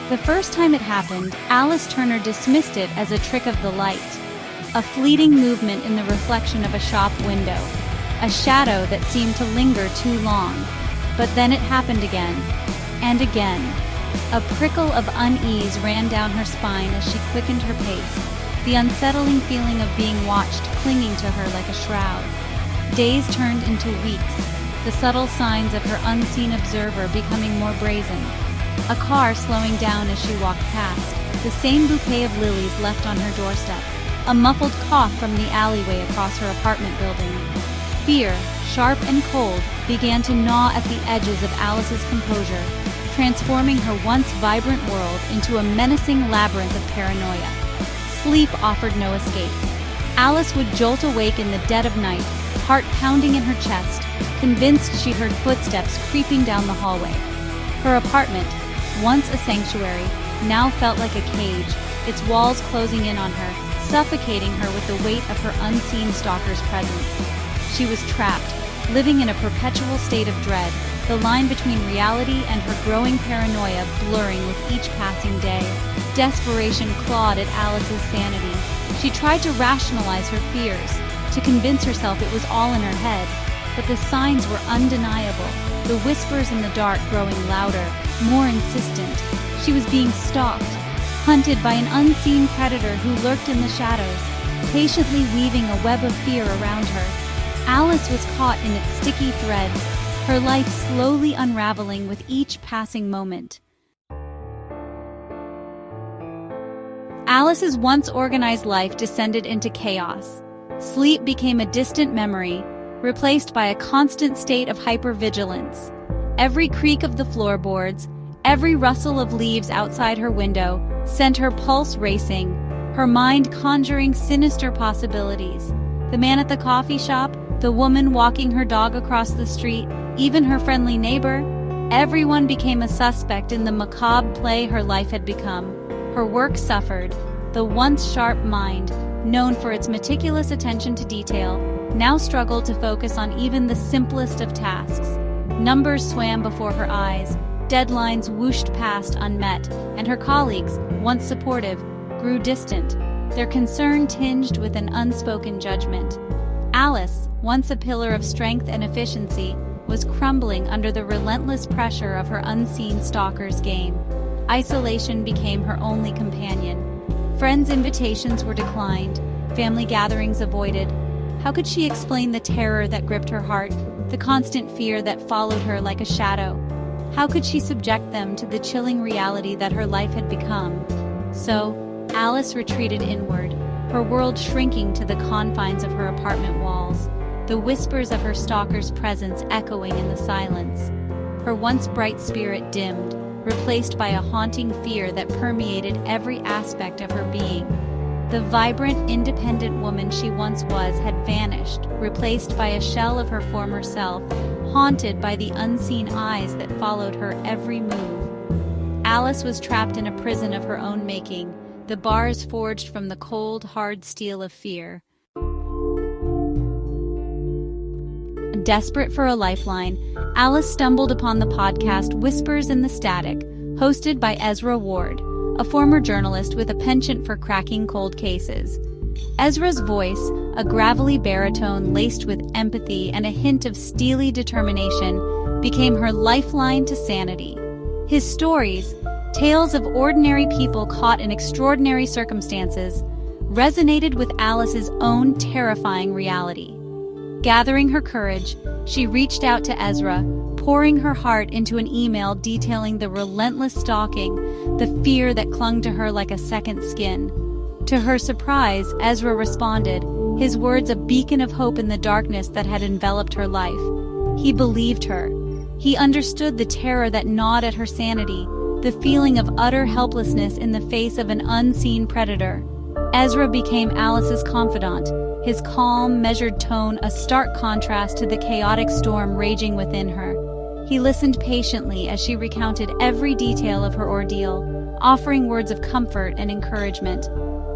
The first time it happened, Alice Turner dismissed it as a trick of the light, a fleeting movement in the reflection of a shop window, a shadow that seemed to linger too long. But then it happened again, and again. A prickle of unease ran down her spine as she quickened her pace, the unsettling feeling of being watched clinging to her like a shroud. Days turned into weeks, the subtle signs of her unseen observer becoming more brazen. A car slowing down as she walked past, the same bouquet of lilies left on her doorstep, a muffled cough from the alleyway across her apartment building. Fear, sharp and cold, began to gnaw at the edges of Alice's composure, transforming her once vibrant world into a menacing labyrinth of paranoia. Sleep offered no escape. Alice would jolt awake in the dead of night, heart pounding in her chest, convinced she heard footsteps creeping down the hallway. Her apartment, once a sanctuary, now felt like a cage, its walls closing in on her, suffocating her with the weight of her unseen stalker's presence. She was trapped, living in a perpetual state of dread, the line between reality and her growing paranoia blurring with each passing day. Desperation clawed at Alice's sanity. She tried to rationalize her fears, to convince herself it was all in her head, but the signs were undeniable, the whispers in the dark growing louder, more insistent. She was being stalked, hunted by an unseen predator who lurked in the shadows, patiently weaving a web of fear around her. Alice was caught in its sticky threads, her life slowly unraveling with each passing moment. Alice's once organized life descended into chaos. Sleep became a distant memory, replaced by a constant state of hypervigilance. Every creak of the floorboards, every rustle of leaves outside her window sent her pulse racing, her mind conjuring sinister possibilities. The man at the coffee shop, the woman walking her dog across the street, even her friendly neighbor, everyone became a suspect in the macabre play her life had become. Her work suffered. The once sharp mind, known for its meticulous attention to detail, now struggled to focus on even the simplest of tasks. Numbers swam before her eyes, deadlines whooshed past unmet, and her colleagues, once supportive, grew distant, their concern tinged with an unspoken judgment. Alice, once a pillar of strength and efficiency, was crumbling under the relentless pressure of her unseen stalker's game. Isolation became her only companion. Friends' invitations were declined, family gatherings avoided. How could she explain the terror that gripped her heart, the constant fear that followed her like a shadow? How could she subject them to the chilling reality that her life had become? So, Alice retreated inward, her world shrinking to the confines of her apartment walls, the whispers of her stalker's presence echoing in the silence. Her once bright spirit dimmed, replaced by a haunting fear that permeated every aspect of her being. The vibrant, independent woman she once was had vanished, replaced by a shell of her former self, haunted by the unseen eyes that followed her every move. Alice was trapped in a prison of her own making, the bars forged from the cold, hard steel of fear. Desperate for a lifeline, Alice stumbled upon the podcast Whispers in the Static, hosted by Ezra Ward, a former journalist with a penchant for cracking cold cases. Ezra's voice, a gravelly baritone laced with empathy and a hint of steely determination, became her lifeline to sanity. His stories, tales of ordinary people caught in extraordinary circumstances, resonated with Alice's own terrifying reality. Gathering her courage, she reached out to Ezra, pouring her heart into an email detailing the relentless stalking, the fear that clung to her like a second skin. To her surprise, Ezra responded, his words a beacon of hope in the darkness that had enveloped her life. He believed her. He understood the terror that gnawed at her sanity, the feeling of utter helplessness in the face of an unseen predator. Ezra became Alice's confidant, his calm, measured tone a stark contrast to the chaotic storm raging within her. He listened patiently as she recounted every detail of her ordeal, offering words of comfort and encouragement.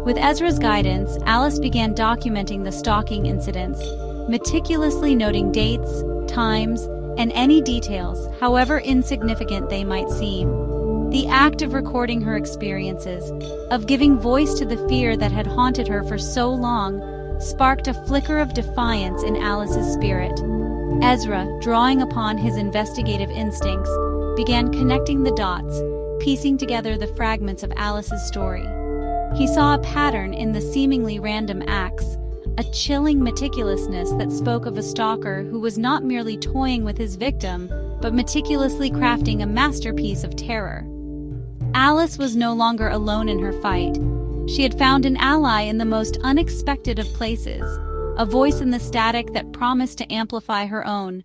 With Ezra's guidance, Alice began documenting the stalking incidents, meticulously noting dates, times, and any details, however insignificant they might seem. The act of recording her experiences, of giving voice to the fear that had haunted her for so long, sparked a flicker of defiance in Alice's spirit. Ezra, drawing upon his investigative instincts, began connecting the dots, piecing together the fragments of Alice's story. He saw a pattern in the seemingly random acts, a chilling meticulousness that spoke of a stalker who was not merely toying with his victim, but meticulously crafting a masterpiece of terror. Alice was no longer alone in her fight. She had found an ally in the most unexpected of places, a voice in the static that promised to amplify her own,